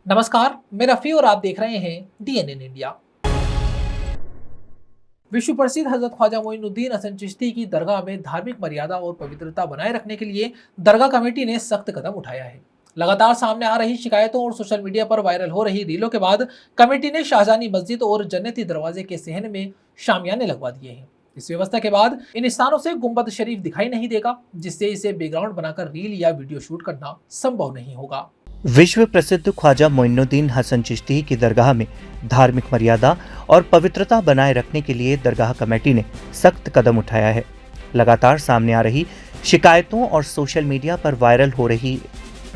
नमस्कार, मैं रफी और आप देख रहे हैं DNN इंडिया। विश्व प्रसिद्ध हजरत ख्वाजा मोइनुद्दीन हसन चिश्ती की दरगाह में धार्मिक मर्यादा और पवित्रता बनाए रखने के लिए दरगाह कमेटी ने सख्त कदम उठाया है। लगातार सामने आ रही शिकायतों और सोशल मीडिया पर वायरल हो रही रीलों के बाद कमेटी ने शाहजहानी मस्जिद और जन्नती दरवाजे के सहन में शामियाने लगवा दिए हैं। इस व्यवस्था के बाद इन स्थानों से गुंबद शरीफ दिखाई नहीं देगा, जिससे इसे बैकग्राउंड बनाकर रील या वीडियो शूट करना संभव नहीं होगा। विश्व प्रसिद्ध ख्वाजा मोइनुद्दीन हसन चिश्ती की दरगाह में धार्मिक मर्यादा और पवित्रता बनाए रखने के लिए दरगाह कमेटी ने सख्त कदम उठाया है। लगातार सामने आ रही शिकायतों और सोशल मीडिया पर वायरल हो रही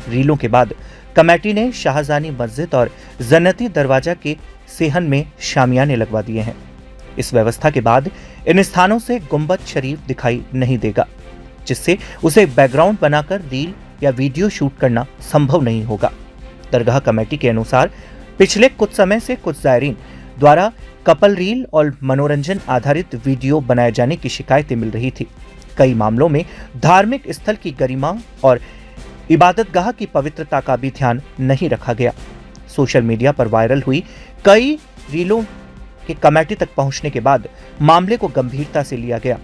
रीलों के बाद कमेटी ने शाहजहानी मस्जिद और जन्नती दरवाजा के सेहन में शामियाने लगवा दिए हैं। इस व्यवस्था के बाद इन स्थानों से गुंबद शरीफ दिखाई नहीं देगा, जिससे उसे बैकग्राउंड बनाकर रील या वीडियो शूट करना संभव नहीं होगा। दरगाह कमेटी के अनुसार पिछले कुछ समय से कुछ ज़ायरीन द्वारा कपल रील और मनोरंजन आधारित वीडियो बनाए जाने की शिकायतें मिल रही थी। कई मामलों में धार्मिक स्थल की गरिमा और इबादतगाह की पवित्रता का भी ध्यान नहीं रखा गया। सोशल मीडिया पर वायरल हुई कई रीलों के कमेटी तक पहुंचने के बाद मामले को गंभीरता से लिया गया।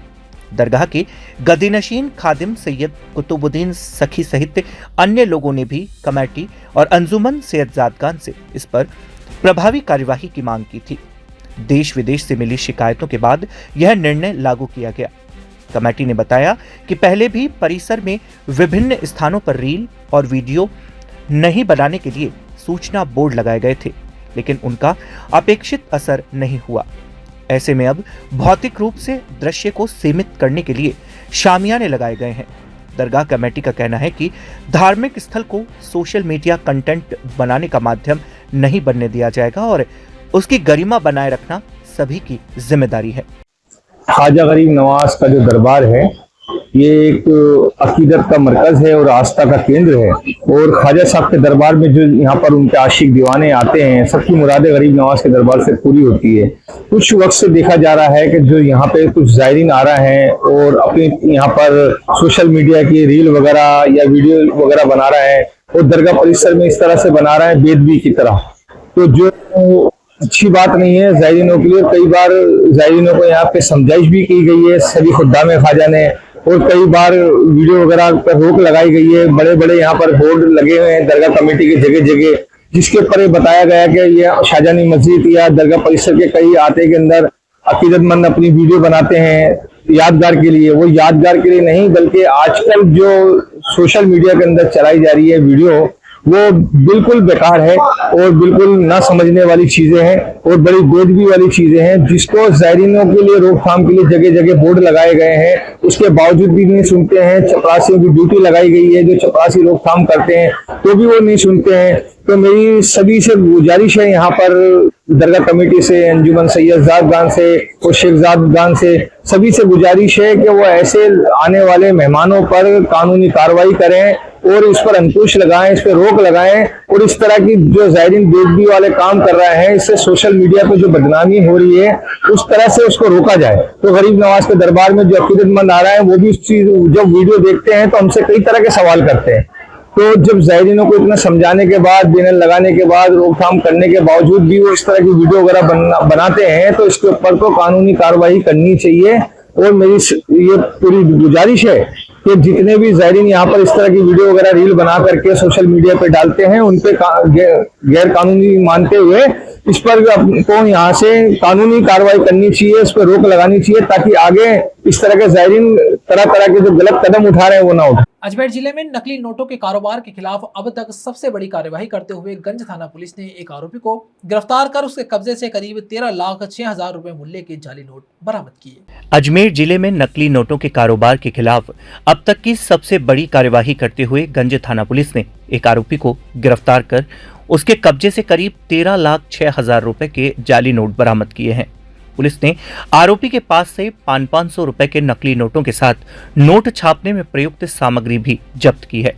दरगाह के गदीनशीन खादिम सैयद कुतुबुद्दीन सखी सहित अन्य लोगों ने भी कमेटी और अंजुमन सैयदजादगान से इस पर प्रभावी कार्यवाही की मांग की थी। देश विदेश से मिली शिकायतों के बाद यह निर्णय लागू किया गया। कमेटी ने बताया कि पहले भी परिसर में विभिन्न स्थानों पर रील और वीडियो नहीं बनाने के लिए सूचना बोर्ड लगाए गए थे, लेकिन उनका अपेक्षित असर नहीं हुआ। ऐसे में अब भौतिक रूप से दृश्य को सीमित करने के लिए शामियाने लगाए गए हैं। दरगाह कमेटी का कहना है कि धार्मिक स्थल को सोशल मीडिया कंटेंट बनाने का माध्यम नहीं बनने दिया जाएगा और उसकी गरिमा बनाए रखना सभी की जिम्मेदारी है। ख्वाजा गरीब नवाज का जो दरबार है, ये एक अकीदत का मरकज है और आस्था का केंद्र है। और ख्वाजा साहब के दरबार में जो यहाँ पर उनके आशिक दीवाने आते हैं, सबकी मुरादें गरीब नवाज के दरबार से पूरी होती है। कुछ वक्त से देखा जा रहा है कि जो यहाँ पे कुछ ज़ायरीन आ रहे हैं और अपने यहाँ पर सोशल मीडिया की रील वगैरह या वीडियो वगैरह बना रहे हैं और दरगाह परिसर में इस तरह से बना रहे हैं बेदबी की तरह, तो जो अच्छी बात नहीं है ज़ायरीनों के लिए। कई बार ज़ायरीनों को यहाँ पे समझाइश भी की गई है सभी खुद्दाम ख्वाजा ने, और कई बार वीडियो वगैरह पर रोक लगाई गई है। बड़े बड़े यहाँ पर बोर्ड लगे हुए हैं दरगाह कमेटी के जगह जगह, जिसके ऊपर बताया गया कि ये शाहजहानी मस्जिद या दरगाह परिसर के कई आते के अंदर अकीदतमंद अपनी वीडियो बनाते हैं यादगार के लिए। वो यादगार के लिए नहीं, बल्कि आजकल जो सोशल मीडिया के अंदर चलाई जा रही है वीडियो, वो बिल्कुल बेकार है और बिल्कुल ना समझने वाली चीजें हैं और बड़ी बेदबी वाली चीजें हैं, जिसको ज़ायरीनों के लिए रोकथाम के लिए जगह जगह बोर्ड लगाए गए हैं। उसके बावजूद भी नहीं सुनते हैं। चपरासियों की ड्यूटी लगाई गई है, जो चपरासी रोकथाम करते हैं, तो भी वो नहीं सुनते हैं। तो मेरी सभी से गुजारिश है यहाँ पर दरगाह कमेटी से, अंजुमन सैयदजादगान से और शेखजादगान से, सभी से गुजारिश है कि वो ऐसे आने वाले मेहमानों पर कानूनी कार्रवाई करें और इस पर अंकुश लगाएं, इस पर रोक लगाएं। और इस तरह की जो ज़ायरीन बेदबी वाले काम कर रहे हैं, इससे सोशल मीडिया पे जो बदनामी हो रही है, उस तरह से उसको रोका जाए। तो गरीब नवाज के दरबार में जो अकीदतमंद आ रहे हैं, वो भी उस चीज जब वीडियो देखते हैं तो हमसे कई तरह के सवाल करते हैं। तो जब ज़ायरीनों को इतना समझाने के बाद, बैनर लगाने के बाद, रोकथाम करने के बावजूद भी वो इस तरह की वीडियो वगैरह बनाते हैं, तो इसके ऊपर तो कानूनी कार्रवाई करनी चाहिए। और मेरी ये पूरी गुजारिश है कि जितने भी ज़ायरीन यहाँ पर इस तरह की वीडियो वगैरह रील बना करके सोशल मीडिया पे डालते हैं, उन पे गैर कानूनी मानते हुए इस पर को यहाँ से कानूनी कार्रवाई करनी चाहिए, इस पर रोक लगानी चाहिए, ताकि आगे इस तरह के ज़ायरीन तरह तरह के जो गलत कदम उठा रहे हैं वो ना उठाए। अजमेर जिले में नकली नोटों के कारोबार के खिलाफ अब तक सबसे बड़ी कार्यवाही करते हुए गंज थाना पुलिस ने एक आरोपी को गिरफ्तार कर उसके कब्जे से करीब 13,06,000 रुपए मूल्य के जाली नोट बरामद किए। अजमेर जिले में नकली नोटों के कारोबार के खिलाफ अब तक की सबसे बड़ी कार्यवाही करते हुए गंज थाना पुलिस ने एक आरोपी को गिरफ्तार कर उसके कब्जे से करीब 13,06,000 रुपए के जाली नोट बरामद किए हैं। पुलिस ने आरोपी के पास से 500 रुपए के नकली नोटों के साथ नोट छापने में प्रयुक्त सामग्री भी जब्त की है।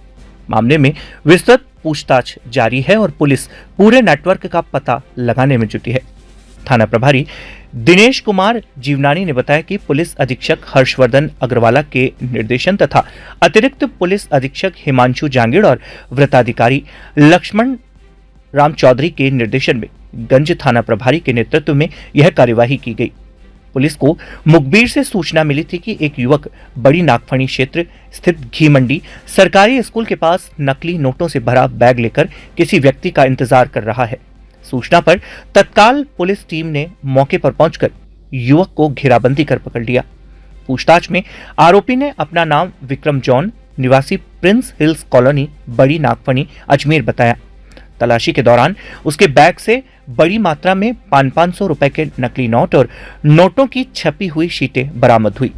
मामले में विस्तृत पूछताछ जारी है और पुलिस पूरे नेटवर्क का पता लगाने में जुटी है। थाना प्रभारी दिनेश कुमार जीवनानी ने बताया कि पुलिस अधीक्षक हर्षवर्धन अग्रवाला के निर्देशन तथा अतिरिक्त पुलिस अधीक्षक हिमांशु जांगिड़ और वृत्ताधिकारी लक्ष्मण राम चौधरी के निर्देशन में गंज थाना प्रभारी के नेतृत्व में यह कार्यवाही की गई। पुलिस को मुखबिर से सूचना मिली थी कि एक युवक बड़ी नागफणी क्षेत्र स्थित घी मंडी सरकारी स्कूल के पास नकली नोटों से भरा बैग लेकर किसी व्यक्ति का इंतजार कर रहा है। सूचना पर तत्काल पुलिस टीम ने मौके पर पहुंचकर युवक को घेराबंदी कर पकड़ लिया। पूछताछ में आरोपी ने अपना नाम विक्रम जॉन निवासी प्रिंस हिल्स कॉलोनी बड़ी नागफणी अजमेर बताया। तलाशी के दौरान उसके बैग से बड़ी मात्रा में 500 रुपए के नकली नोट और नोटों की छपी हुई शीटें बरामद हुई।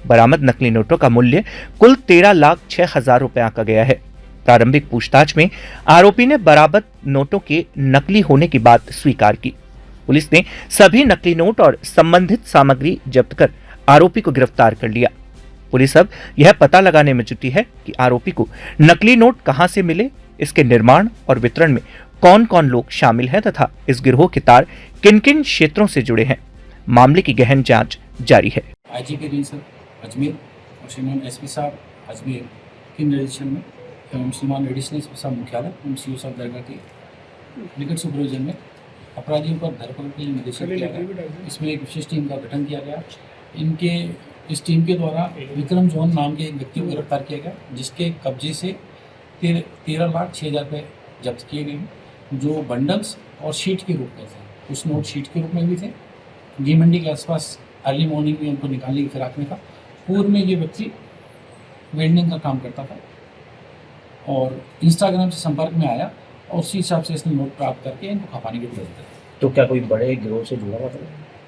बरामद नकली नोटों का मूल्य कुल 13,06,000 रुपए आंका गया है। प्रारंभिक पूछताछ में आरोपी ने बरामद नोटों के नकली होने की बात स्वीकार की। पुलिस ने सभी नकली नोट और संबंधित सामग्री जब्त कर आरोपी को गिरफ्तार कर लिया। पुलिस अब यह पता लगाने में जुटी है कि आरोपी को नकली नोट कहां से मिले, इसके निर्माण और वितरण में कौन कौन लोग शामिल हैं तथा इस गिरोह के तार किन किन क्षेत्रों से जुड़े हैं। मामले की गहन जांच जारी है। आईजी के सर अजमेर और श्रीमान एसपी साहब अजमेर के निर्देशन में एवं श्रीमान एडिशनल एसपी साहब मुख्यालय एवं सीओ साहब दरगाह के निकट सुपरविजन में अपराधियों पर धरपकड़ के लिए निर्देशित किया गया। इसमें एक विशेष टीम का गठन किया गया। इस टीम के द्वारा विक्रम जॉन नाम के एक व्यक्ति को गिरफ्तार किया गया, जिसके कब्जे से 13,06,000 रुपये जब्त किए गए, जो बंडल्स और शीट के रूप में थे। कुछ नोट शीट के रूप में भी थे। घी मंडी के आसपास अर्ली मॉर्निंग में उनको निकालने की फिराक में था। पूर्व में ये व्यक्ति वेल्डिंग का काम करता था और इंस्टाग्राम से संपर्क में आया और उसी हिसाब से इसने नोट प्राप्त करके इनको खपाने की प्रयास किया। तो क्या कोई बड़े गिरोह से जुड़ा हुआ था?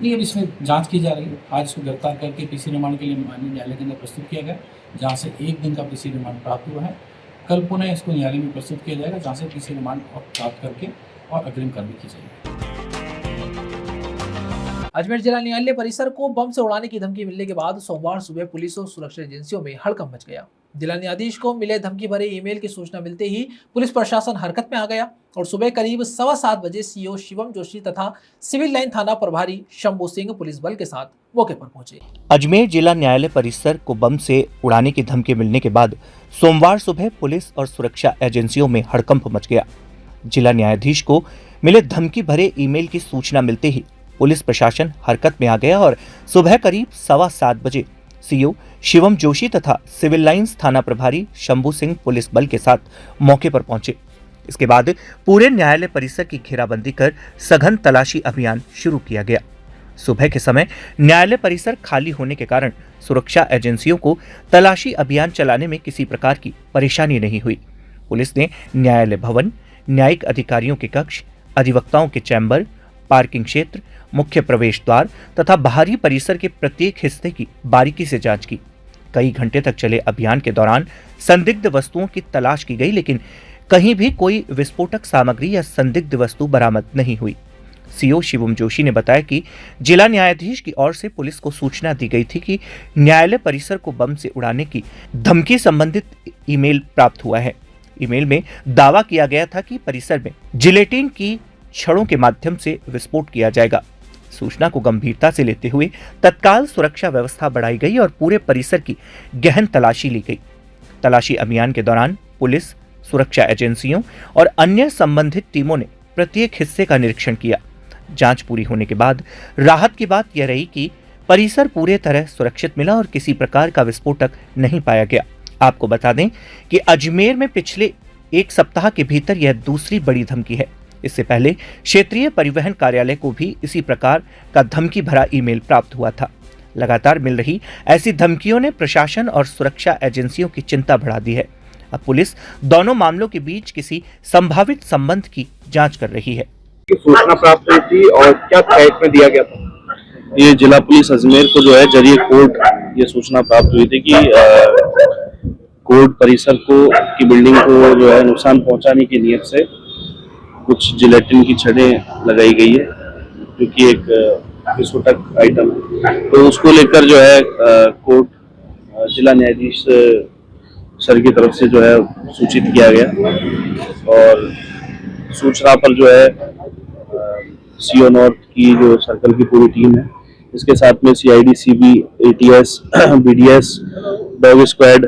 नहीं, अब इसमें जांच की जा रही है। आज इसको गिरफ्तार करके पीसी रिमांड के लिए माननीय न्यायालय के अंदर प्रस्तुत किया गया, जहाँ से 1 दिन का पीसी रिमांड प्राप्त हुआ है। कल पुनः इसको न्यायालय में प्रस्तुत किया जाएगा, जहाँ से पीसी रिमांड प्राप्त करके और अग्रिम कार्रवाई की जाएगी। अजमेर जिला न्यायालय परिसर को बम से उड़ाने की धमकी मिलने के बाद सोमवार सुबह पुलिस और सुरक्षा एजेंसियों में हड़कंप मच गया। जिला न्यायाधीश को मिले धमकी भरे ईमेल की सूचना मिलते ही पुलिस प्रशासन हरकत में आ गया और सुबह करीब 7:15 बजे सीओ शिवम जोशी तथा सिविल लाइन थाना प्रभारी शंभू सिंह पुलिस बल के साथ मौके पर पहुंचे। अजमेर जिला न्यायालय परिसर को बम से उड़ाने की धमकी मिलने के बाद सोमवार सुबह पुलिस और सुरक्षा एजेंसियों में हड़कंप मच गया। जिला न्यायाधीश को मिले धमकी भरे ईमेल की सूचना मिलते ही पुलिस प्रशासन हरकत में आ गया और सुबह करीब 7:15 बजे सीओ शिवम जोशी तथा सिविल लाइंस थाना प्रभारी शंभू सिंह पुलिस बल के साथ मौके पर पहुंचे। इसके बाद पूरे न्यायालय परिसर की घेराबंदी कर सघन तलाशी अभियान शुरू किया गया। सुबह के समय न्यायालय परिसर खाली होने के कारण सुरक्षा एजेंसियों को तलाशी अभियान चलाने में किसी प्रकार की परेशानी नहीं हुई। पुलिस ने न्यायालय भवन, न्यायिक अधिकारियों के कक्ष, अधिवक्ताओं के चैम्बर, पार्किंग क्षेत्र, मुख्य प्रवेश द्वार तथा बाहरी परिसर के प्रत्येक हिस्से की बारीकी से जांच की। कई घंटे तक चले अभियान के दौरान संदिग्ध वस्तुओं की तलाश की गई, लेकिन कहीं भी कोई विस्फोटक सामग्री या संदिग्ध वस्तु बरामद नहीं हुई। सीओ शिवम जोशी ने बताया कि जिला न्यायाधीश की ओर से पुलिस को सूचना दी गई थी कि न्यायालय परिसर को बम से उड़ाने की धमकी संबंधित ईमेल प्राप्त हुआ है। ईमेल में दावा किया गया था कि परिसर में जिलेटिन की छड़ों के माध्यम से विस्फोट किया जाएगा। सूचना को गंभीरता से लेते हुए तत्काल सुरक्षा व्यवस्था बढ़ाई गई और पूरे परिसर की गहन तलाशी ली गई। तलाशी अभियान के दौरान पुलिस, सुरक्षा एजेंसियों और अन्य संबंधित टीमों ने प्रत्येक हिस्से का निरीक्षण किया। जांच पूरी होने के बाद राहत की बात यह रही कि परिसर पूरे तरह सुरक्षित मिला और किसी प्रकार का विस्फोटक नहीं पाया गया। आपको बता दें कि अजमेर में पिछले 1 सप्ताह के भीतर यह दूसरी बड़ी धमकी है। इससे पहले क्षेत्रीय परिवहन कार्यालय को भी इसी प्रकार का धमकी भरा ईमेल प्राप्त हुआ था। लगातार मिल रही ऐसी धमकियों ने प्रशासन और सुरक्षा एजेंसियों की चिंता बढ़ा दी है। अब पुलिस दोनों मामलों के बीच किसी संभावित संबंध की जांच कर रही है। सूचना प्राप्त हुई थी और क्या थ्रेट में दिया गया था? ये जिला पुलिस अजमेर को जो है जरिए कोर्ट ये सूचना प्राप्त हुई थी कि कोर्ट परिसर को की बिल्डिंग को जो है नुकसान पहुंचाने की नियत से कुछ जिलेटिन की छड़ें लगाई गई है, जो कि एक विस्फोटक आइटम है। तो उसको लेकर जो है कोर्ट जिला न्यायाधीश सर की तरफ से जो है सूचित किया गया और सूचना पर जो है सीओ नॉर्थ की जो सर्कल की पूरी टीम है, इसके साथ में CID, CB, ATS, BDS, dog squad,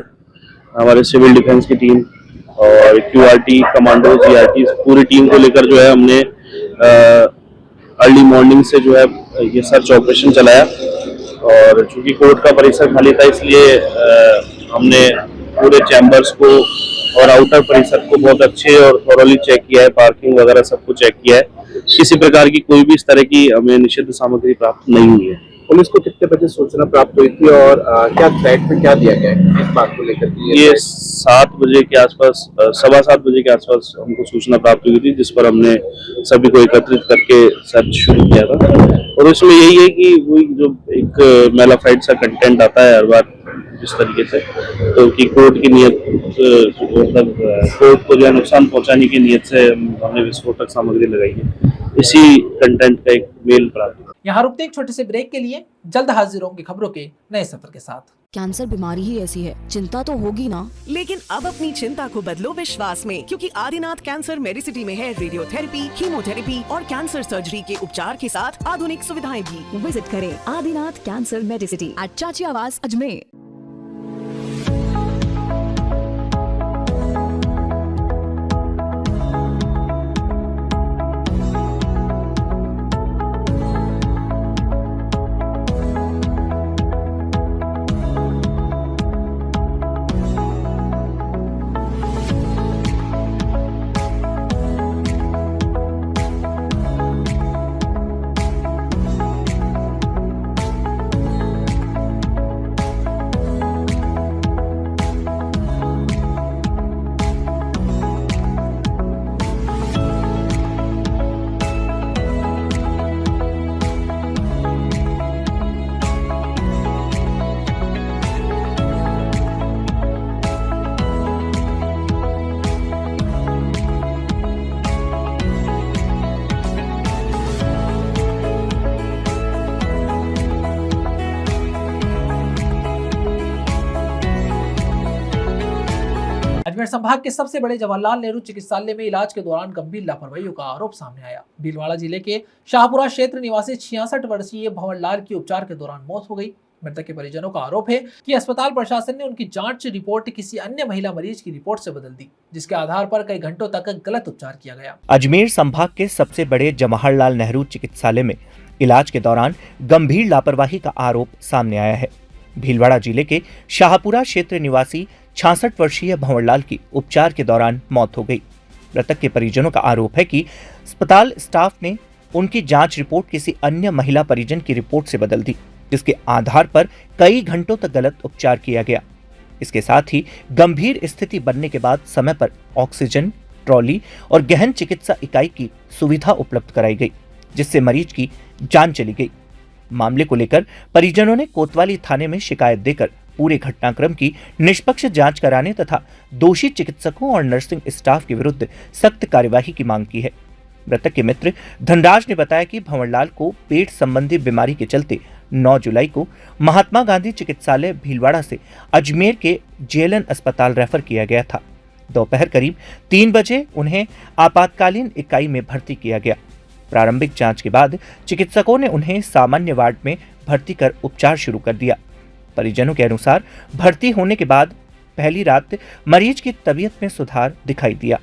हमारे सिविल डिफेंस की टीम और QRT कमांडो CRT पूरी टीम को लेकर जो है हमने अर्ली मॉर्निंग से जो है ये सर्च ऑपरेशन चलाया। और चूंकि कोर्ट का परिसर खाली था इसलिए हमने पूरे चैम्बर्स को और आउटर परिसर को बहुत अच्छे और थॉरली चेक किया है, पार्किंग वगैरह सब कुछ चेक किया है। किसी प्रकार की कोई भी इस तरह की हमें निषिद्ध सामग्री प्राप्त नहीं हुई है। पुलिस को कितने बजे सूचना प्राप्त हुई थी और क्या थ्रेट में क्या दिया गया है इस बात को लेकर? ये 7 बजे के आसपास, 7:15 बजे के आसपास हमको सूचना प्राप्त हुई थी, जिस पर हमने सभी को एकत्रित करके सर्च शुरू किया था। और उसमें यही है कि वही जो एक मेलाफाइड सा कंटेंट आता है हर बार जिस तरीके से, तो कि कोर्ट की नियत मतलब कोर्ट को जो है नुकसान पहुंचाने की नियत से हमने विस्फोटक सामग्री लगाई है, इसी कंटेंट का एक मेल प्राप्त हुआ। यहाँ रुकते एक छोटे से ब्रेक के लिए, जल्द हाजिर होंगे खबरों के नए सफर के साथ। कैंसर बीमारी ही ऐसी है, चिंता तो होगी ना। लेकिन अब अपनी चिंता को बदलो विश्वास में, क्योंकि आदिनाथ कैंसर मेडिसिटी में है रेडियोथेरेपी, कीमोथेरेपी और कैंसर सर्जरी के उपचार के साथ आधुनिक सुविधाएं भी। विजिट करें आदिनाथ कैंसर मेडिसिटी एट चाची आवास अजमेर। अजमेर संभाग के सबसे बड़े जवाहरलाल नेहरू चिकित्सालय में इलाज के दौरान गंभीर लापरवाहियों का आरोप सामने आया। भीलवाड़ा जिले के शाहपुरा क्षेत्र निवासी 66 वर्षीय भंवरलाल की उपचार के दौरान मौत हो गई। मृतक के परिजनों का आरोप है कि अस्पताल प्रशासन ने उनकी जांच रिपोर्ट किसी अन्य महिला मरीज की रिपोर्ट से बदल दी, जिसके आधार पर कई घंटों तक गलत उपचार किया गया। अजमेर संभाग के सबसे बड़े जवाहरलाल नेहरू चिकित्सालय में इलाज के दौरान गंभीर लापरवाही का आरोप सामने आया है। भीलवाड़ा जिले के शाहपुरा क्षेत्र निवासी 66 वर्षीय भंवरलाल की उपचार के दौरान मौत हो गई। मृतक के परिजनों का आरोप है कि अस्पताल स्टाफ ने उनकी जांच रिपोर्ट किसी अन्य महिला परिजन की रिपोर्ट से बदल दी, जिसके आधार पर कई घंटों तक गलत उपचार किया गया। इसके साथ ही गंभीर स्थिति बनने के बाद समय पर ऑक्सीजन, ट्रॉली और गहन चिकित्सा इकाई की सुविधा उपलब्ध कराई गई, जिससे मरीज की जान चली गई। मामले को लेकर परिजनों ने कोतवाली थाने में शिकायत देकर पूरे घटनाक्रम की निष्पक्ष जांच कराने तथा दोषी चिकित्सकों और नर्सिंग स्टाफ के विरुद्ध सख्त कार्यवाही की मांग की है। मृतक के मित्र धनराज ने बताया कि भंवरलाल को पेट संबंधी बीमारी के चलते 9 जुलाई को महात्मा गांधी चिकित्सालय भीलवाड़ा से अजमेर के जेएलएन अस्पताल रेफर किया गया था। दोपहर करीब 3 बजे उन्हें आपातकालीन इकाई में भर्ती किया गया। प्रारंभिक जांच के बाद चिकित्सकों ने उन्हें सामान्य वार्ड में भर्ती कर उपचार शुरू कर दिया। परिजनों के अनुसार भर्ती होने के बाद पहली रात मरीज की तबीयत में सुधार दिखाई दिया।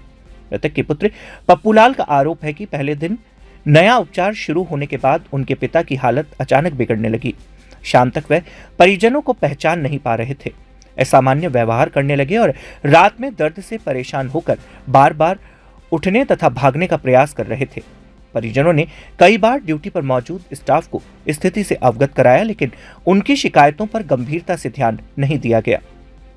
मृतक के पुत्र पप्पूलाल का आरोप है कि पहले दिन नया उपचार शुरू होने के बाद उनके पिता की हालत अचानक बिगड़ने लगी। शाम तक वह परिजनों को पहचान नहीं पा रहे थे, असामान्य व्यवहार करने लगे और रात में दर्द से परेशान होकर बार बार उठने तथा भागने का प्रयास कर रहे थे। परिजनों ने कई बार ड्यूटी पर मौजूद स्टाफ को स्थिति से अवगत कराया, लेकिन उनकी शिकायतों पर गंभीरता से ध्यान नहीं दिया गया।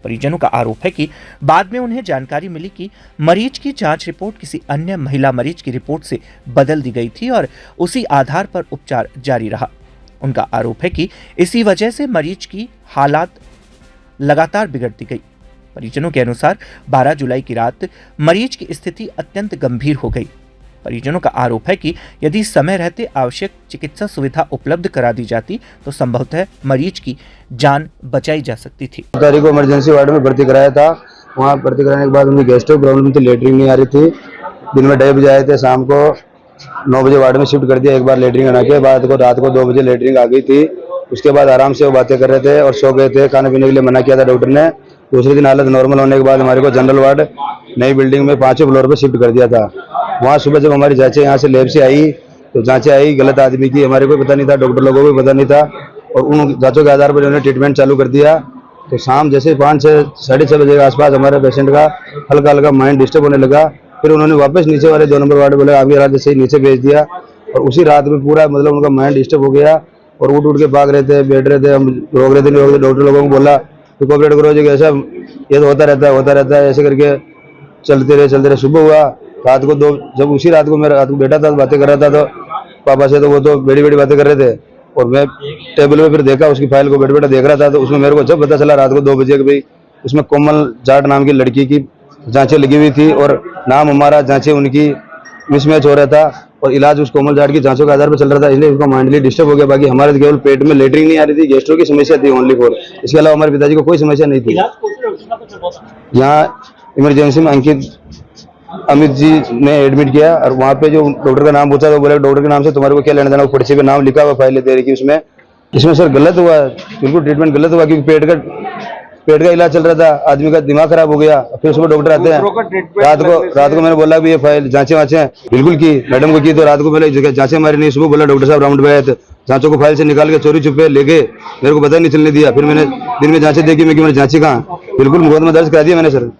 परिजनों का आरोप है कि बाद में उन्हें जानकारी मिली कि मरीज की जांच रिपोर्ट किसी अन्य महिला मरीज की रिपोर्ट से बदल दी गई थी और उसी आधार पर उपचार जारी रहा। उनका आरोप है कि इसी वजह से मरीज की हालात लगातार बिगड़ती गई। परिजनों के अनुसार 12 जुलाई की रात मरीज की स्थिति अत्यंत गंभीर हो गई। परिजनों का आरोप है कि यदि समय रहते आवश्यक चिकित्सा सुविधा उपलब्ध करा दी जाती तो संभवतः मरीज की जान बचाई जा सकती थी। तारीख को इमरजेंसी वार्ड में भर्ती कराया था। वहाँ भर्ती कराने के बाद उनकी गैस्ट्रिक प्रॉब्लम थी, लेटरिन नहीं आ रही थी। दिन में 2:30 बजे आए थे, शाम को 9 बजे वार्ड में शिफ्ट कर दिया। एक बार लेटरिन आने के बाद रात को 2 बजे लेटरिन आ गई थी। उसके बाद आराम से वो बातें कर रहे थे और सो गए थे। खाने पीने के लिए मना किया था डॉक्टर ने। दूसरे दिन हालत नॉर्मल होने के बाद हमारे को जनरल वार्ड नई बिल्डिंग में 5वें फ्लोर पे शिफ्ट कर दिया था। वहाँ सुबह जब हमारी जांचें यहाँ से लैब से आई तो जांचें आई गलत आदमी की, हमारे को पता नहीं था, डॉक्टर लोगों को भी पता नहीं था, और उन जांचों के आधार पर उन्होंने ट्रीटमेंट चालू कर दिया। तो शाम जैसे 5-6 बजे के आसपास हमारे पेशेंट का हल्का हल्का माइंड डिस्टर्ब होने लगा। फिर उन्होंने वापस नीचे वाले 2 नंबर वार्ड बोले अगली रात जैसे ही नीचे भेज दिया, और उसी रात में पूरा मतलब उनका माइंड डिस्टर्ब हो गया और उठ के भाग रहे थे, बैठ रहे थे, हम रोक रहे थे नहीं रोक रहे। डॉक्टर लोगों को बोला कि कोऑपरेट करो जी, ऐसा ये तो होता रहता है, ऐसे करके चलते रहे। सुबह हुआ रात को 2, जब उसी रात को मैं रात को बैठा था बातें कर रहा था तो पापा से, तो वो तो बड़ी बातें कर रहे थे, और मैं टेबल पे फिर देखा उसकी फाइल को बैठा देख रहा था। तो उसमें मेरे को जब पता चला रात को 2 बजे कि भाई उसमें कोमल जाट नाम की लड़की की जांचें लगी हुई थी और नाम हमारा, जांचें उनकी मिसमैच हो रहा था और इलाज उस कोमल जाट की जांचों के आधार पर चल रहा था, इसलिए उसका माइंडली डिस्टर्ब हो गया। बाकी हमारे केवल पेट में लेटरिन नहीं आ रही थी, गैस्ट्रो की समस्या थी ओनली फॉर, इसके अलावा हमारे पिताजी को कोई समस्या नहीं थी। यहाँ इमरजेंसी में अंकित अमित जी ने एडमिट किया और वहाँ पे जो डॉक्टर का नाम पूछा तो बोले डॉक्टर के नाम से तुम्हारे को क्या लेना देना, पर्ची पे नाम लिखा हुआ फाइल दे रही थी उसमें। इसमें सर गलत हुआ, बिल्कुल ट्रीटमेंट गलत हुआ, क्योंकि पेट का इलाज चल रहा था, आदमी का दिमाग खराब हो गया। फिर सुबह डॉक्टर आते हैं, रात को मैंने बोला भी ये फाइल जांचें बिल्कुल की, मैडम को की, तो रात को मैंने जांचें हमारी नहीं, सुबह बोला डॉक्टर साहब राउंड पे आए थे, जांचों को फाइल से निकाल के चोरी छुपे ले गए, मेरे को पता नहीं चलने दिया। फिर मैंने दिन में जांचें देखी, मैंने जांची कहाँ, बिल्कुल मुकदमा दर्ज करा दिया मैंने सर,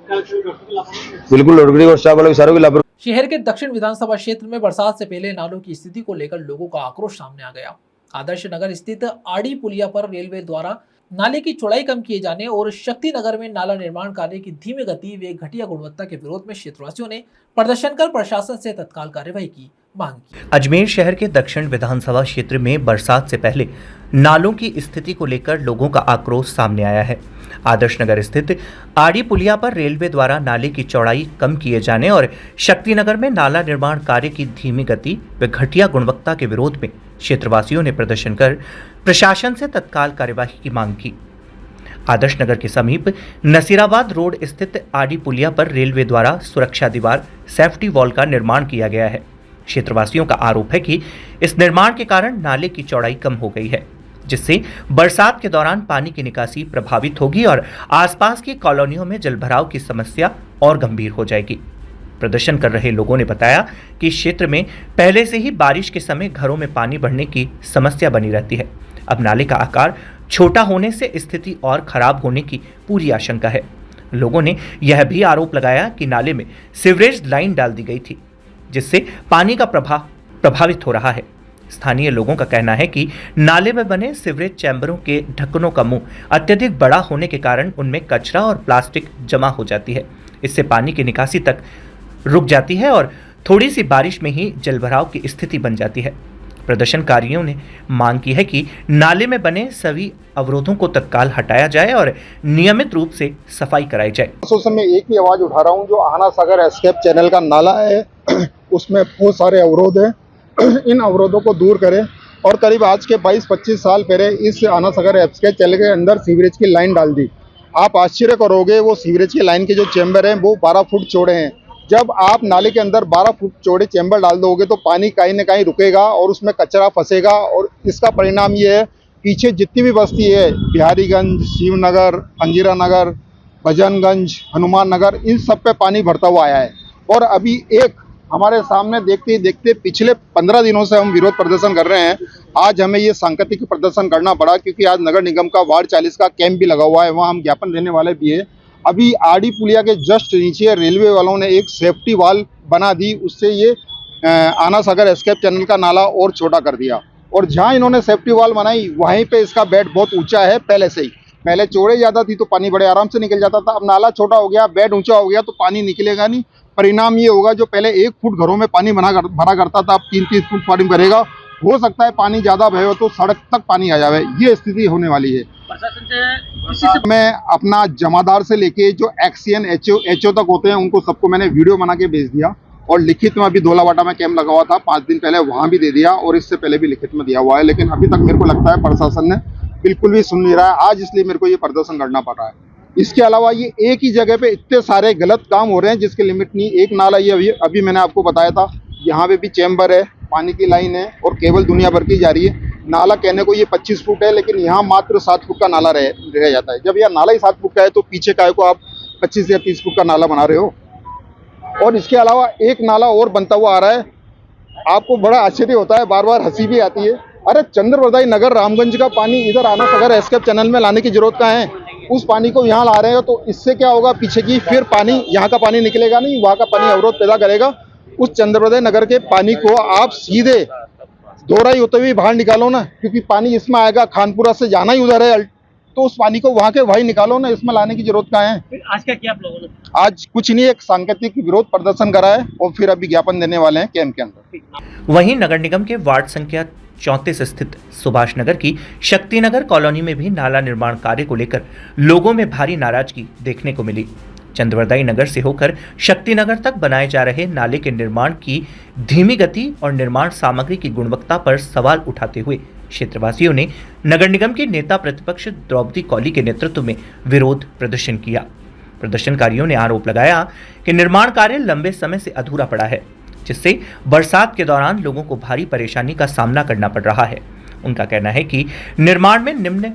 बिल्कुल डॉक्टरी और स्टाफ वालों की सारों की लापरवाही। शहर के दक्षिण विधानसभा क्षेत्र में बरसात से पहले नालों की स्थिति को लेकर लोगों का आक्रोश सामने आ गया। आदर्श नगर स्थित आड़ी पुलिया पर रेलवे द्वारा नाले की चौड़ाई कम किए जाने और शक्ति नगर में नाला निर्माण कार्य की धीमी गति व घटिया गुणवत्ता के विरोध में क्षेत्रवासियों ने प्रदर्शन कर प्रशासन से तत्काल कार्यवाही की मांग की। अजमेर शहर के दक्षिण विधानसभा क्षेत्र में बरसात से पहले नालों की स्थिति को लेकर लोगों का आक्रोश सामने आया है। आदर्श नगर स्थित आड़ी पुलिया पर रेलवे द्वारा नाले की चौड़ाई कम किए जाने और शक्तिनगर में नाला निर्माण कार्य की धीमी गति व घटिया गुणवत्ता के विरोध में क्षेत्रवासियों ने प्रदर्शन कर प्रशासन से तत्काल कार्यवाही की मांग की। आदर्श नगर के समीप नसीराबाद रोड स्थित आड़ी पुलिया पर रेलवे द्वारा सुरक्षा दीवार सेफ्टी वॉल का निर्माण किया गया है। क्षेत्रवासियों का आरोप है कि इस निर्माण के कारण नाले की चौड़ाई कम हो गई है, जिससे बरसात के दौरान पानी की निकासी प्रभावित होगी और आसपास की कॉलोनियों में जलभराव की समस्या और गंभीर हो जाएगी। प्रदर्शन कर रहे लोगों ने बताया कि इस क्षेत्र में पहले से ही बारिश के समय घरों में पानी बढ़ने की समस्या बनी रहती है। अब नाले का आकार छोटा होने से स्थिति और खराब होने की पूरी आशंका है। लोगों ने यह भी आरोप लगाया कि नाले में सीवरेज लाइन डाल दी गई थी, जिससे पानी का प्रवाह प्रभावित हो रहा है। स्थानीय लोगों का कहना है कि नाले में बने सीवरेज चैम्बरों के ढक्कनों का मुंह अत्यधिक बड़ा होने के कारण उनमें कचरा और प्लास्टिक जमा हो जाती है। इससे पानी की निकासी तक रुक जाती है और थोड़ी सी बारिश में ही जलभराव की स्थिति बन जाती है। प्रदर्शनकारियों ने मांग की है कि नाले में बने सभी अवरोधों को तत्काल हटाया जाए और नियमित रूप से सफाई कराई जाए। मैं एक ही आवाज उठा रहा हूँ, जो आना सागर एस्केप चैनल का नाला है उसमें बहुत सारे अवरोध है, इन अवरोधों को दूर करें। और करीब आज के 22-25 साल पहले इस आना सागर एस्केप चैनल के अंदर सीवरेज की लाइन डाल दी। आप आश्चर्य करोगे, वो सीवरेज की लाइन के जो चैम्बर हैं वो 12 फुट चौड़े हैं। जब आप नाले के अंदर 12 फुट चौड़े चैम्बर डाल दोगे तो पानी कहीं न कहीं रुकेगा और उसमें कचरा फंसेगा, और इसका परिणाम ये है पीछे जितनी भी बस्ती है, बिहारीगंज, शिवनगर, अंजीरा नगर, भजनगंज, हनुमान नगर, इन सब पे पानी भरता हुआ आया है। और अभी एक हमारे सामने देखते ही देखते पिछले 15 दिनों से हम विरोध प्रदर्शन कर रहे हैं। आज हमें ये सांकेतिक प्रदर्शन करना पड़ा क्योंकि आज नगर निगम का वार्ड 40 का कैंप भी लगा हुआ है, वहाँ हम ज्ञापन देने वाले भी है। अभी आड़ी पुलिया के जस्ट नीचे रेलवे वालों ने एक सेफ्टी वॉल बना दी, उससे ये आना सागर एस्केप चैनल का नाला और छोटा कर दिया। और जहाँ इन्होंने सेफ्टी वॉल बनाई वहीं पे इसका बेड बहुत ऊंचा है पहले से ही। पहले चौड़े ज़्यादा थी तो पानी बड़े आराम से निकल जाता था, अब नाला छोटा हो गया, बेड ऊंचा हो गया तो पानी निकलेगा नहीं। परिणाम ये होगा, जो पहले 1 फुट घरों में पानी भरा करता था, अब 3-3 फुट पानी भरेगा। हो सकता है पानी ज़्यादा भरे हो तो सड़क तक पानी आ जाए, ये स्थिति होने वाली है। मैं अपना जमादार से लेके जो एक्सीएन एचओ तक होते हैं उनको सबको मैंने वीडियो बना के भेज दिया, और लिखित में अभी धोलावाटा में कैंप लगा हुआ था 5 दिन पहले, वहाँ भी दे दिया, और इससे पहले भी लिखित में दिया हुआ है। लेकिन अभी तक मेरे को लगता है प्रशासन ने बिल्कुल भी सुन नहीं रहा है आज, इसलिए मेरे को ये प्रदर्शन करना पड़ रहा है। इसके अलावा ये एक ही जगह पे इतने सारे गलत काम हो रहे हैं जिसके लिमिट नहीं। एक नाला ये अभी मैंने आपको बताया था, यहाँ पे भी चैम्बर है, पानी की लाइन है और केबल दुनिया भर की जा रही है। नाला कहने को ये 25 फुट है, लेकिन यहाँ मात्र 7 फुट का नाला रह जाता है। जब यह नाला ही 7 फुट का है तो पीछे काय को आप 25 या 30 फुट का नाला बना रहे हो। और इसके अलावा एक नाला और बनता हुआ आ रहा है। आपको बड़ा आश्चर्य होता है, बार बार हंसी भी आती है। अरे चंद्रवरदाई नगर रामगंज का पानी इधर आना सागर एस्केप चैनल में लाने की जरूरत कहाँ है? उस पानी को यहाँ ला रहे हो तो इससे क्या होगा पीछे की, फिर पानी यहाँ का पानी निकलेगा नहीं, वहाँ का पानी अवरोध पैदा करेगा। उस चंद्रवरदाई नगर के पानी को आप सीधे दोहराई होते हुए बाहर निकालो ना, क्योंकि पानी इसमें आएगा, खानपुरा से जाना ही उधर है, तो उस पानी को वहाँ के वही निकालो ना, इसमें लाने की जरूरत कहाँ है? आज क्या किया आप लोगों ने? आज कुछ नहीं, एक सांकेतिक विरोध प्रदर्शन करा है और फिर अभी ज्ञापन देने वाले हैं कैंप के अंदर। वहीं नगर निगम के वार्ड संख्या 34 स्थित सुभाष नगर की शक्तिनगर कॉलोनी में भी नाला निर्माण कार्य को लेकर लोगों में भारी नाराजगी देखने को मिली। चंद्रवरदाई नगर से होकर शक्तिनगर तक बनाए जा रहे नाले के निर्माण की धीमी गति और निर्माण सामग्री की गुणवत्ता पर सवाल उठाते हुए क्षेत्रवासियों ने नगर निगम के नेता प्रतिपक्ष द्रौपदी कौली के नेतृत्व में विरोध प्रदर्शन किया। प्रदर्शनकारियों ने आरोप लगाया कि निर्माण कार्य लंबे समय से अधूरा पड़ा है, जिससे बरसात के दौरान लोगों को भारी परेशानी का सामना करना पड़ रहा है। उनका कहना है कि निर्माण में निम्न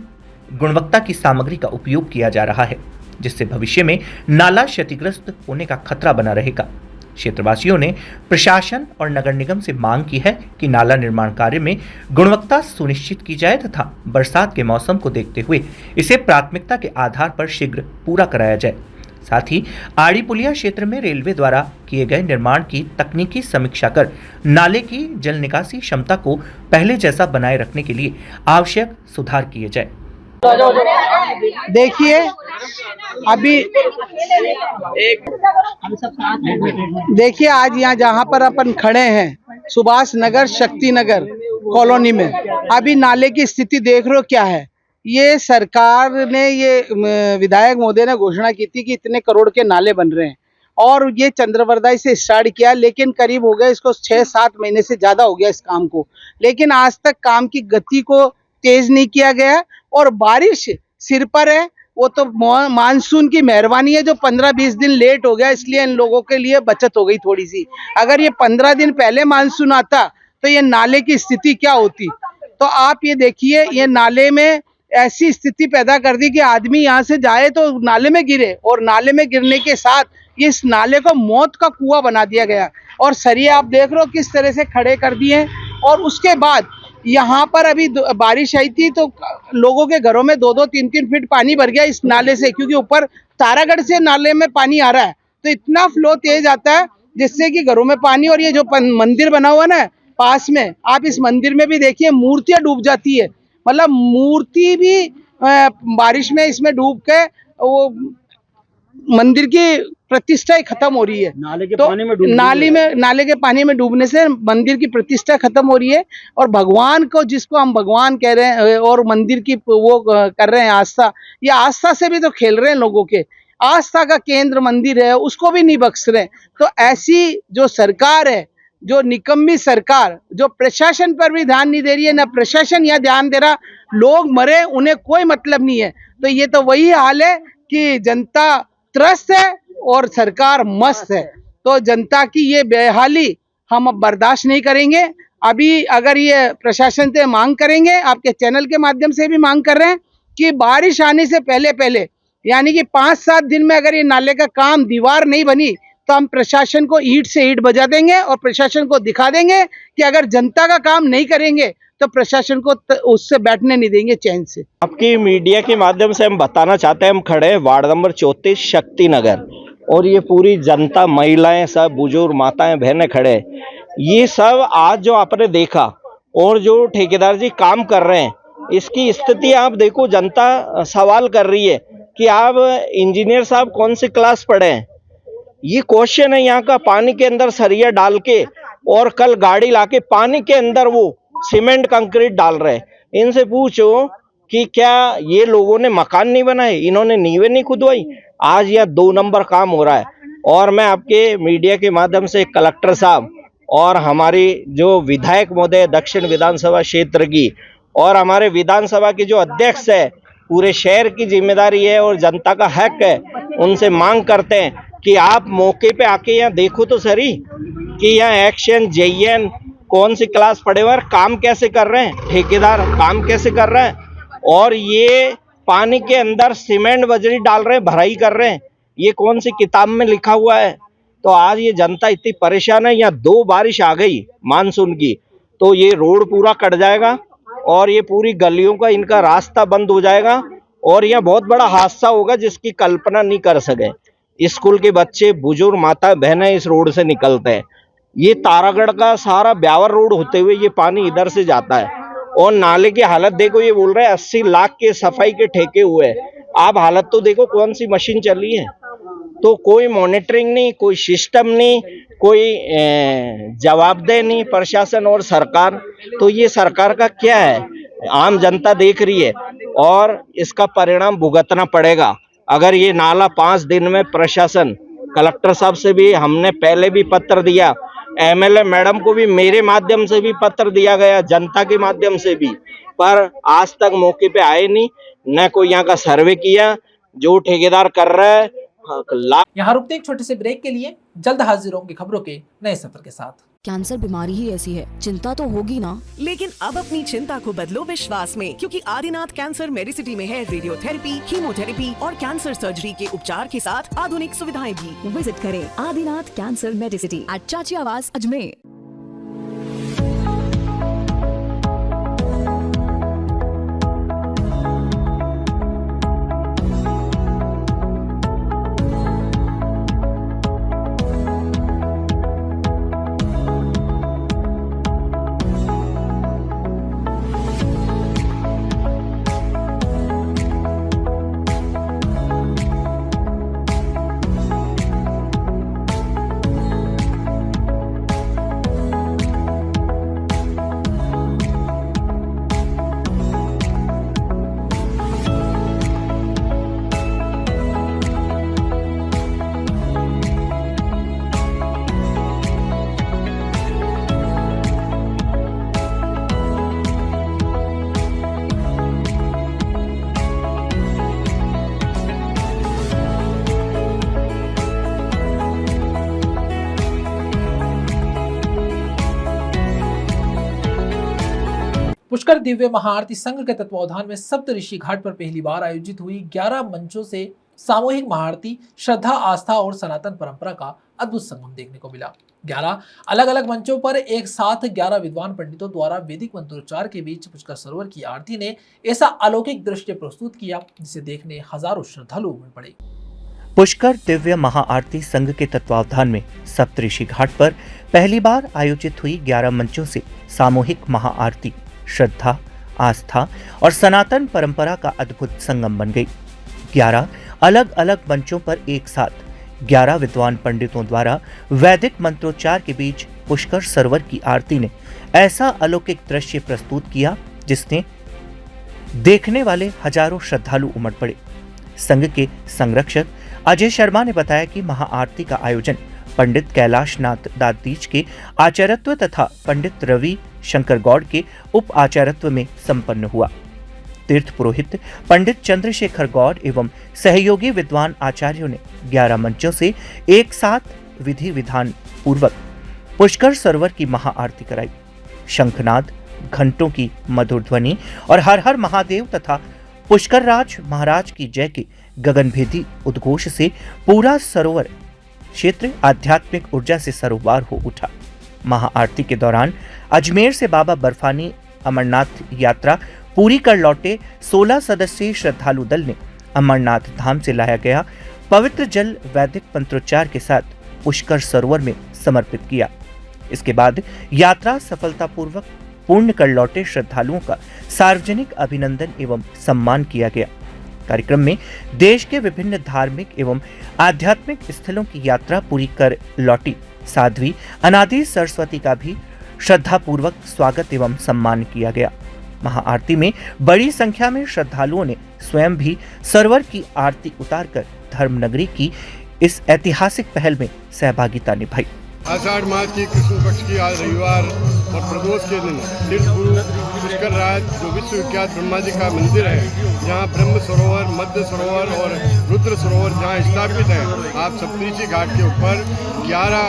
गुणवत्ता की सामग्री का उपयोग किया जा रहा है, जिससे भविष्य में नाला क्षतिग्रस्त होने का खतरा बना रहेगा। क्षेत्रवासियों ने प्रशासन और नगर निगम से मांग की है कि नाला निर्माण कार्य में गुणवत्ता सुनिश्चित की जाए तथा बरसात के मौसम को देखते हुए इसे प्राथमिकता के आधार पर शीघ्र पूरा कराया जाए। साथ ही आड़ी पुलिया क्षेत्र में रेलवे द्वारा किए गए निर्माण की तकनीकी समीक्षा कर नाले की जल निकासी क्षमता को पहले जैसा बनाए रखने के लिए आवश्यक सुधार किए जाए। देखिए आज यहाँ जहाँ पर अपन खड़े हैं सुभाष नगर शक्ति नगर कॉलोनी में, अभी नाले की स्थिति देख रहे हो क्या है। ये सरकार ने, ये विधायक महोदय ने घोषणा की थी कि इतने करोड़ के नाले बन रहे हैं और ये चंद्रवरदाई से स्टार्ट किया, लेकिन करीब हो गया इसको 6-7 महीने से ज्यादा हो गया इस काम को, लेकिन आज तक काम की गति को तेज नहीं किया गया। और बारिश सिर पर है, वो तो मानसून की मेहरबानी है जो 15-20 दिन लेट हो गया, इसलिए इन लोगों के लिए बचत हो गई थोड़ी सी। अगर ये 15 दिन पहले मानसून आता तो ये नाले की स्थिति क्या होती। तो आप ये देखिए, ये नाले में ऐसी स्थिति पैदा कर दी कि आदमी यहाँ से जाए तो नाले में गिरे, और नाले में गिरने के साथ इस नाले को मौत का कुआं बना दिया गया। और सरिये आप देख रहे हो किस तरह से खड़े कर दिए। और उसके बाद यहाँ पर अभी बारिश आई थी तो लोगों के घरों में 2-2, 3-3 फीट पानी भर गया इस नाले से, क्योंकि ऊपर तारागढ़ से नाले में पानी आ रहा है, तो इतना फ्लो तेज आता है जिससे कि घरों में पानी। और ये जो मंदिर बना हुआ ना पास में, आप इस मंदिर में भी देखिए मूर्तियां डूब जाती है, मतलब मूर्ति भी बारिश में इसमें डूब के वो मंदिर की प्रतिष्ठा ही खत्म हो रही है। नाले के पानी में नाले के पानी में डूबने से मंदिर की प्रतिष्ठा खत्म हो रही है। और भगवान को, जिसको हम भगवान कह रहे हैं, और मंदिर की वो कर रहे हैं आस्था, ये आस्था से भी तो खेल रहे हैं। लोगों के आस्था का केंद्र मंदिर है, उसको भी नहीं बख्श रहे। तो ऐसी जो सरकार है, जो निकम्मी सरकार, जो प्रशासन पर भी ध्यान नहीं दे रही है, ना प्रशासन यहाँ ध्यान दे रहा, लोग मरे उन्हें कोई मतलब नहीं है। तो ये तो वही हाल है कि जनता त्रस्त है और सरकार मस्त है। तो जनता की ये बेहाली हम अब बर्दाश्त नहीं करेंगे। अभी अगर ये प्रशासन से मांग करेंगे, आपके चैनल के माध्यम से भी मांग कर रहे हैं कि बारिश आने से पहले यानी कि 5-7 दिन में अगर ये नाले का काम, दीवार नहीं बनी, तो हम प्रशासन को ईंट से ईंट बजा देंगे और प्रशासन को दिखा देंगे कि अगर जनता का काम नहीं करेंगे तो प्रशासन को उससे बैठने नहीं देंगे चैन से। आपकी मीडिया के माध्यम से हम बताना चाहते हैं, हम खड़े हैं वार्ड नंबर 34 शक्ति नगर, और ये पूरी जनता, महिलाएं, सब बुजुर्ग, माताएं, बहनें खड़े हैं। ये सब आज जो आपने देखा और जो ठेकेदार जी काम कर रहे हैं, इसकी स्थिति आप देखो। जनता सवाल कर रही है कि आप इंजीनियर साहब कौन सी क्लास पढ़े हैं। ये क्वेश्चन है यहाँ का। पानी के अंदर सरिया डाल के और कल गाड़ी लाके पानी के अंदर वो सीमेंट कंक्रीट डाल रहे हैं। इनसे पूछो कि क्या ये लोगों ने मकान नहीं बनाए, इन्होंने नींवें नहीं खुदवाई। आज यह 2 नंबर काम हो रहा है। और मैं आपके मीडिया के माध्यम से कलेक्टर साहब और हमारी जो विधायक महोदय दक्षिण विधानसभा क्षेत्र की, और हमारे विधानसभा के जो अध्यक्ष है, पूरे शहर की जिम्मेदारी है और जनता का हक है, उनसे मांग करते हैं कि आप मौके पे आके यहाँ देखो तो सही कि यहाँ एक्शन जेईएन कौन सी क्लास पढ़े हुए, काम कैसे कर रहे हैं, ठेकेदार काम कैसे कर रहे हैं, और ये पानी के अंदर सीमेंट बजरी डाल रहे हैं, भराई कर रहे हैं। ये कौन सी किताब में लिखा हुआ है। तो आज ये जनता इतनी परेशान है। यहाँ 2 बारिश आ गई मानसून की तो ये रोड पूरा कट जाएगा और ये पूरी गलियों का इनका रास्ता बंद हो जाएगा और यहाँ बहुत बड़ा हादसा होगा जिसकी कल्पना नहीं कर सके। स्कूल के बच्चे, बुजुर्ग, माता बहनें इस रोड से निकलते हैं। ये तारागढ़ का सारा ब्यावर रोड होते हुए ये पानी इधर से जाता है और नाले की हालत देखो। ये बोल रहे हैं 80 लाख के सफाई के ठेके हुए। आप हालत तो देखो कौन सी मशीन चली है। तो कोई मॉनिटरिंग नहीं, कोई सिस्टम नहीं, कोई जवाबदेह नहीं प्रशासन और सरकार। तो ये सरकार का क्या है? आम जनता देख रही है और इसका परिणाम भुगतना पड़ेगा। अगर ये नाला 5 दिन में प्रशासन, कलेक्टर साहब से भी हमने पहले भी पत्र दिया, एमएलए मैडम को भी मेरे माध्यम से भी पत्र दिया गया, जनता के माध्यम से भी, पर आज तक मौके पे आए नहीं, न कोई यहाँ का सर्वे किया। जो ठेकेदार कर रहा है यहाँ रुकते हैं एक छोटे से ब्रेक के लिए। जल्द हाजिर होंगे खबरों के नए सफर के साथ। कैंसर बीमारी ही ऐसी है, चिंता तो होगी ना। लेकिन अब अपनी चिंता को बदलो विश्वास में, क्योंकि आदिनाथ कैंसर मेडिसिटी में है रेडियोथेरेपी, कीमोथेरेपी और कैंसर सर्जरी के उपचार के साथ आधुनिक सुविधाएं भी। विजिट करें आदिनाथ कैंसर मेडिसिटी एट चाची आवास अजमेर। पुष्कर दिव्य महाआरती संघ के तत्वावधान में सप्तऋषि घाट पर पहली बार आयोजित हुई 11 मंचों से सामूहिक महाआरती श्रद्धा, आस्था और सनातन परंपरा का अद्भुत संगम देखने को मिला। 11 अलग अलग मंचों पर एक साथ 11 विद्वान पंडितों द्वारा वैदिक मंत्रोच्चार के बीच पुष्कर सरोवर की आरती ने ऐसा अलौकिक दृश्य प्रस्तुत किया जिसे देखने हजारों श्रद्धालु उमड़ पड़े। पुष्कर दिव्य महाआरती संघ के तत्वावधान में सप्तऋषि घाट पर पहली बार आयोजित हुई 11 मंचों से सामूहिक महाआरती श्रद्धा, आस्था और सनातन परंपरा का अद्भुत संगम बन गई। 11 अलग अलग मंचों पर एक साथ 11 विद्वान पंडितों द्वारा वैदिक मंत्रोच्चार के बीच पुष्कर सरोवर की आरती ने ऐसा अलौकिक दृश्य प्रस्तुत किया जिसने देखने वाले हजारों श्रद्धालु उमड़ पड़े। संघ के संरक्षक अजय शर्मा ने बताया कि महाआरती का आयोजन पंडित कैलाश नाथ दादीज के आचार्यत्व तथा पंडित रवि शंकर गौड़ के उप आचार्यत्व में संपन्न हुआ। तीर्थ पुरोहित पंडित चंद्रशेखर गौड़ एवं सहयोगी विद्वान आचार्यों ने 11 मंचों से एक साथ विधि विधान पूर्वक पुष्कर सरोवर की महाआरती कराई। शंखनाद, घंटों की मधुर ध्वनि और हर हर महादेव तथा पुष्कर राज महाराज की जय के गगनभेदी उद्घोष से पूरा सरोवर क्षेत्र आध्यात्मिक ऊर्जा से सरोवर हो उठा। महाआरती के दौरान अजमेर से बाबा बर्फानी अमरनाथ यात्रा पूरी कर लौटे 16 सदस्यीय श्रद्धालु दल ने अमरनाथ धाम से लाया गया पवित्र जल वैदिक मंत्रोच्चार के साथ पुष्कर सरोवर में समर्पित किया। इसके बाद यात्रा सफलतापूर्वक पूर्ण कर लौटे श्रद्धालुओं का सार्वजनिक अभिनंदन एवं सम्मान किया गया। कार्यक्रम में देश के विभिन्न धार्मिक एवं आध्यात्मिक स्थलों की यात्रा पूरी कर लौटी साध्वी अनादि सरस्वती का भी श्रद्धापूर्वक स्वागत एवं सम्मान किया गया। महाआरती में बड़ी संख्या में श्रद्धालुओं ने स्वयं भी सरोवर की आरती उतारकर धर्मनगरी की इस ऐतिहासिक पहल में सहभागिता निभाई। आषाढ़ मास की कृष्ण पक्ष की आज रविवार और प्रदोष के दिन तीर्थ गुरु पुष्कर राज जो विश्व विख्यात ब्रह्मा जी का मंदिर है, जहाँ ब्रह्म सरोवर, मध्य सरोवर और रुद्र सरोवर जहाँ स्थापित है, आप सप्तऋषि घाट के ऊपर 11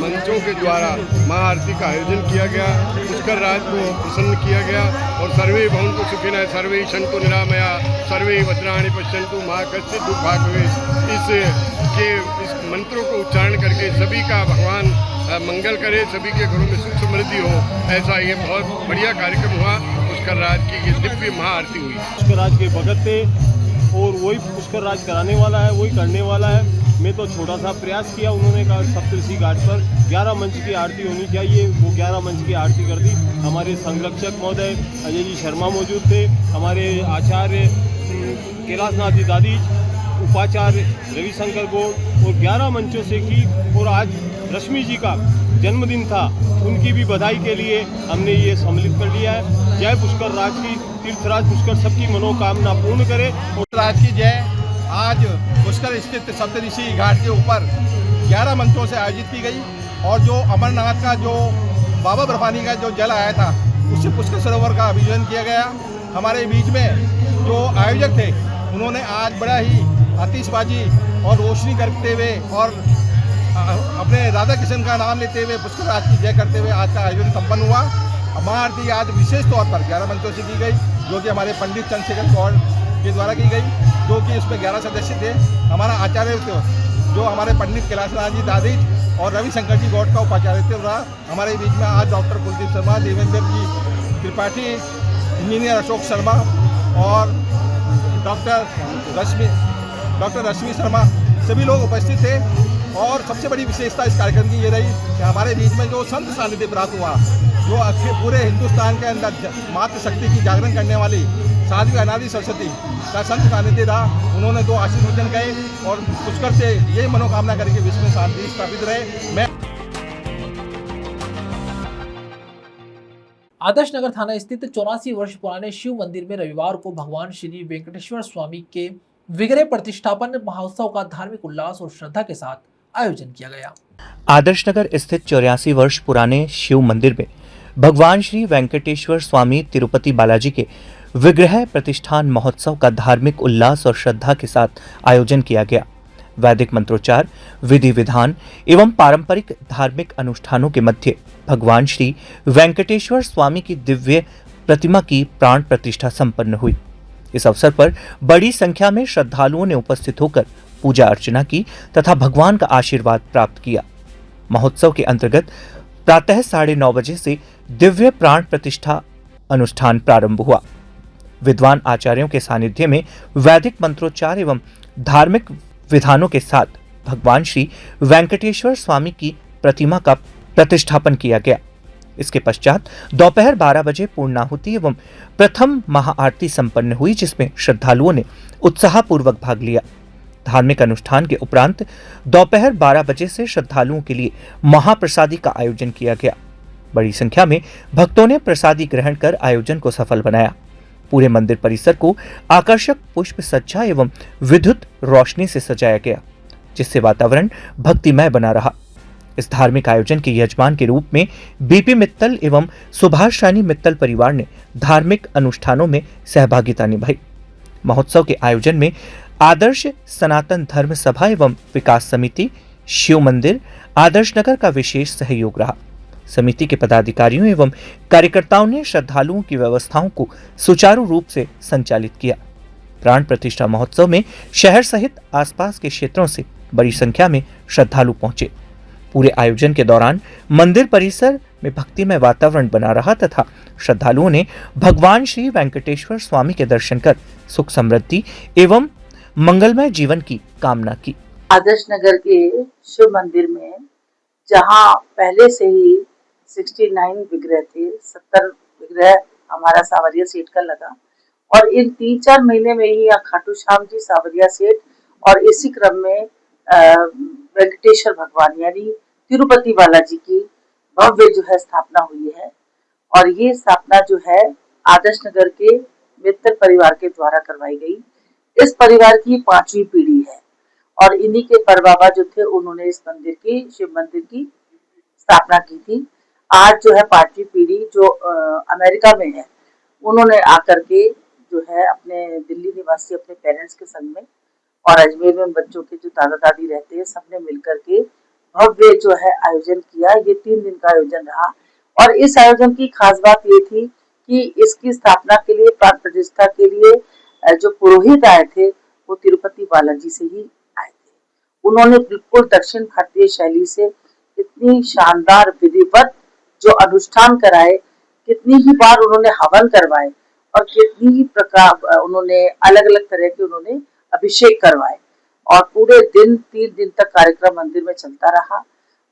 मंचों के द्वारा महाआरती का आयोजन किया गया। पुष्कर राज को प्रसन्न किया गया और सर्वे भवन्तु सुखिनः सर्वे सन्तु निरामया सर्वे भद्राणि पश्यन्तु मा कश्चित् दुःखभाग् भवेत्। इस मंत्रों को उच्चारण करके सभी का भगवान मंगल करे, सभी के घरों में सुख समृद्धि हो, ऐसा ये बहुत बढ़िया कार्यक्रम हुआ। पुष्कर राज की ये दिव्य महाआरती हुई। पुष्कर राज के भगत थे और वही पुष्कर राज कराने वाला है, वही करने वाला है। मैं तो छोटा सा प्रयास किया, उन्होंने कहा सप्तऋषि घाट पर 11 मंच की आरती होनी चाहिए, वो 11 मंच की आरती कर दी। हमारे संरक्षक महोदय अजय जी शर्मा मौजूद थे, हमारे आचार्य कैलाशनाथ जी दादी, उपाचार्य रविशंकर गौड़ और 11 मंचों से की। और आज रश्मि जी का जन्मदिन था, उनकी भी बधाई के लिए हमने ये सम्मिलित कर लिया है। जय पुष्कर राज की, तीर्थराज पुष्कर सबकी मनोकामना पूर्ण करे। पुष्कर राज की जय। आज पुष्कर स्थित सप्तऋषि घाट के ऊपर 11 मंचों से आयोजित की गई और जो अमरनाथ का जो बाबा बर्फानी का जो जल आया था, उससे पुष्कर सरोवर का अभियान किया गया। हमारे बीच में जो आयोजक थे, उन्होंने आज बड़ा ही आतिशबाजी और रोशनी करते हुए और अपने राधा कृष्ण का नाम लेते हुए पुष्कर राज की जय करते हुए आज का आयोजन संपन्न हुआ। महाआरती आज विशेष तौर पर 11 मंचों से की गई, जो कि हमारे पंडित चंद्रशेखर गौड़ के द्वारा की गई, जो कि उसमें 11 सदस्य थे। हमारा आचार्य जो हमारे पंडित कैलाशनाथ जी दादी और रविशंकर जी गौड़ का उपाचार्य रहा। हमारे बीच में आज डॉक्टर कुलदीप शर्मा, देवेंद्र जी त्रिपाठी, इंजीनियर अशोक शर्मा और डॉक्टर रश्मि शर्मा, सभी लोग उपस्थित थे। और सबसे बड़ी विशेषता इस कार्यक्रम की ये रही कि हमारे बीच में जो संत सानिध्य प्राप्त हुआ, जो पूरे हिंदुस्तान के अंदर मातृशक्ति की जागरण करने वाली साध्वी अनादि सरस्वती का संत सानिध्य रहा। उन्होंने 2 आशीर्वचन गए और पुष्कर से यही मनोकामना करके विश्व में शांति स्थापित रहे। मैं आदर्श नगर थाना स्थित 84 वर्ष पुराने शिव मंदिर में रविवार को भगवान श्री वेंकटेश्वर स्वामी के विग्रह प्रतिष्ठापन महोत्सव का धार्मिक उल्लास और श्रद्धा के साथ आयोजन किया गया। आदर्श नगर स्थित 84 वर्ष पुराने शिव मंदिर में भगवान श्री वेंकटेश्वर स्वामी तिरुपति बालाजी के विग्रह प्रतिष्ठान महोत्सव का धार्मिक उल्लास और श्रद्धा के साथ आयोजन किया गया। वैदिक मंत्रोच्चार, विधि विधान एवं पारंपरिक धार्मिक अनुष्ठानों के मध्य भगवान श्री वेंकटेश्वर स्वामी की दिव्य प्रतिमा की प्राण प्रतिष्ठा संपन्न हुई। इस अवसर पर बड़ी संख्या में श्रद्धालुओं ने उपस्थित होकर पूजा अर्चना की तथा भगवान का आशीर्वाद प्राप्त किया। महोत्सव के अंतर्गत प्रातः 9:30 बजे से दिव्य प्राण प्रतिष्ठा अनुष्ठान प्रारंभ हुआ। विद्वान आचार्यों के सानिध्य में वैदिक मंत्रोच्चार एवं धार्मिक विधानों के साथ भगवान श्री वेंकटेश्वर स्वामी की प्रतिमा का प्रतिष्ठापन किया गया। इसके पश्चात दोपहर 12 बजे पूर्णाहुति एवं प्रथम महाआरती संपन्न हुई, जिसमें श्रद्धालुओं ने उत्साहपूर्वक भाग लिया। धार्मिक अनुष्ठान के उपरांत दोपहर 12 बजे से श्रद्धालुओं के लिए महाप्रसादी का आयोजन किया गया। बड़ी संख्या में भक्तों ने प्रसादी ग्रहण कर आयोजन को सफल बनाया। पूरे मंदिर परिसर को आकर्षक पुष्प सज्जा एवं विद्युत रोशनी से सजाया गया, जिससे वातावरण भक्तिमय बना रहा। इस धार्मिक आयोजन के यजमान के रूप में बीपी मित्तल एवं सुभाष रानी मित्तल परिवार ने धार्मिक अनुष्ठानों में सहभागिता निभाई। महोत्सव के आयोजन में आदर्श सनातन धर्म सभा एवं विकास समिति, शिव मंदिर, आदर्श नगर का विशेष सहयोग रहा। समिति के पदाधिकारियों एवं कार्यकर्ताओं ने श्रद्धालुओं की व्यवस्थाओं को सुचारू रूप से संचालित किया। प्राण प्रतिष्ठा महोत्सव में शहर सहित आसपास के क्षेत्रों से बड़ी संख्या में श्रद्धालु पहुंचे। पूरे आयोजन के दौरान मंदिर परिसर में भक्तिमय वातावरण बना रहा तथा श्रद्धालुओं ने भगवान श्री वेंकटेश्वर स्वामी के दर्शन कर सुख समृद्धि एवं मंगलमय जीवन की कामना की। आदर्श नगर के शिव मंदिर में जहां पहले से ही 69 विग्रह थे, 70 विग्रह हमारा सावरिया सेठ का लगा और इन 3-4 महीने में ही खाटू श्याम जी, सावरिया सेठ और इसी क्रम में वेंकटेश्वर भगवान यानी तिरुपति बालाजी की भव्य जो है स्थापना हुई है। और ये स्थापना जो है आदर्श नगर के मित्तल परिवार के द्वारा करवाई गई। इस परिवार की 5वीं पीढ़ी है और इन्हीं के परबाबा जो थे उन्होंने इस मंदिर की, शिव मंदिर की स्थापना की थी। आज जो है 5वीं पीढ़ी जो अमेरिका में है उन्होंने आकर के जो है अपने दिल्ली निवासी अपने पेरेंट्स के संग में और अजमेर में बच्चों के जो दादा दादी रहते हैं सबने मिलकर के भव्य जो है आयोजन किया। ये 3 दिन का आयोजन रहा और इस आयोजन की खास बात ये थी कि इसकी स्थापना के लिए, प्राण प्रतिष्ठा के लिए जो पुरोहित आए थे वो तिरुपति बालाजी से ही आए थे। उन्होंने बिल्कुल दक्षिण भारतीय शैली से इतनी शानदार विधिवत जो अनुष्ठान कराए, कितनी ही बार उन्होंने हवन करवाए और कितनी ही प्रकार उन्होंने अलग अलग तरह के उन्होंने अभिषेक करवाए और पूरे दिन 3 दिन तक कार्यक्रम मंदिर में चलता रहा।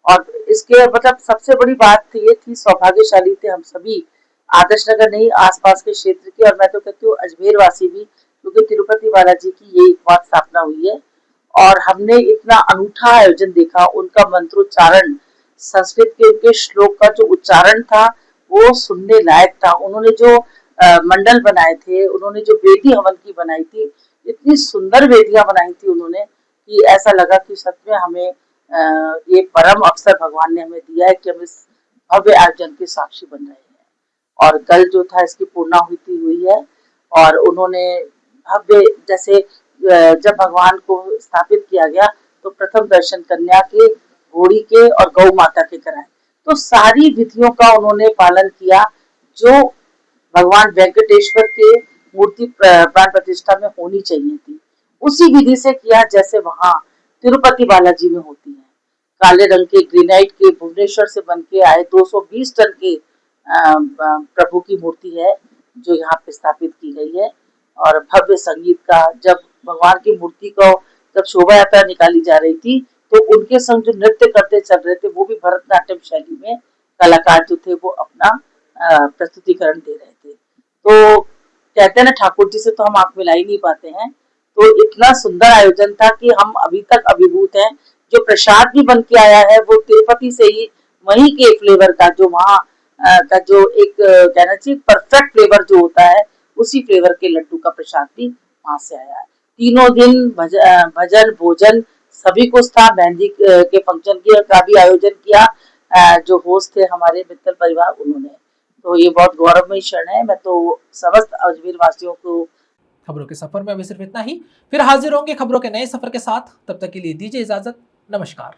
और इसके मतलब सबसे बड़ी बात ये थी, सौभाग्यशाली थे हम सभी, आदर्श नगर नहीं आसपास के क्षेत्र के, और मैं तो कहती हूँ अजमेर वासी भी, क्योंकि तिरुपति बालाजी की ये एक बार स्थापना हुई है और हमने इतना अनूठा आयोजन देखा। उनका मंत्रोच्चारण, संस्कृत के उनके श्लोक का जो उच्चारण था वो सुनने लायक था। उन्होंने जो मंडल बनाए थे, उन्होंने जो वेदी हवन की बनाई थी, इतनी सुंदर वेदियां बनाई थी उन्होंने कि ऐसा लगा कि सच में हमें ये परम अवसर भगवान ने हमें दिया है कि हम इस भव्य आयोजन के साक्षी बन रहे हैं। और कल जो था इसकी पूर्णाहुति हुई है और उन्होंने भव्य, जैसे जब भगवान को स्थापित किया गया तो प्रथम दर्शन कन्या के, घोड़ी के और गौ माता के कराए। तो सारी विधियों का उन्होंने पालन किया जो भगवान वेंकटेश्वर के मूर्ति प्राण प्रतिष्ठा में होनी चाहिए थी, उसी विधि से किया जैसे वहां तिरुपति बालाजी में होती है। काले रंग के ग्रेनाइट के भुवनेश्वर से बन के आए 220 टन के प्रभु की मूर्ति है जो यहाँ पे स्थापित की गई है। और भव्य संगीत का, जब भगवान की मूर्ति को जब शोभा यात्रा निकाली जा रही थी तो उनके संग जो नृत्य करते चल रहे थे वो भी भरतनाट्यम शैली में कलाकार जो थे वो अपना प्रस्तुतिकरण दे रहे थे। तो कहते हैं ना, ठाकुर जी से तो हम आंख मिला ही नहीं पाते हैं। तो इतना सुंदर आयोजन था कि हम अभी तक अभिभूत हैं। जो प्रसाद भी बन के आया है वो तिरुपति से ही, वहीं के फ्लेवर का, जो वहाँ का जो एक कहना चाहिए परफेक्ट फ्लेवर जो होता है, उसी फ्लेवर के लड्डू का प्रसाद भी वहां से आया है। तीनों दिन भजन भोजन सभी कुछ था। मेहंदी के फंक्शन का भी आयोजन किया, जो होस्ट थे हमारे मित्तल परिवार, उन्होंने। तो ये बहुत गौरवमयी क्षण है। मैं तो समस्त अजमेर वासियों को खबरों के सफर में अभी सिर्फ इतना ही। फिर हाजिर होंगे खबरों के नए सफर के साथ। तब तक के लिए दीजिए इजाजत। नमस्कार।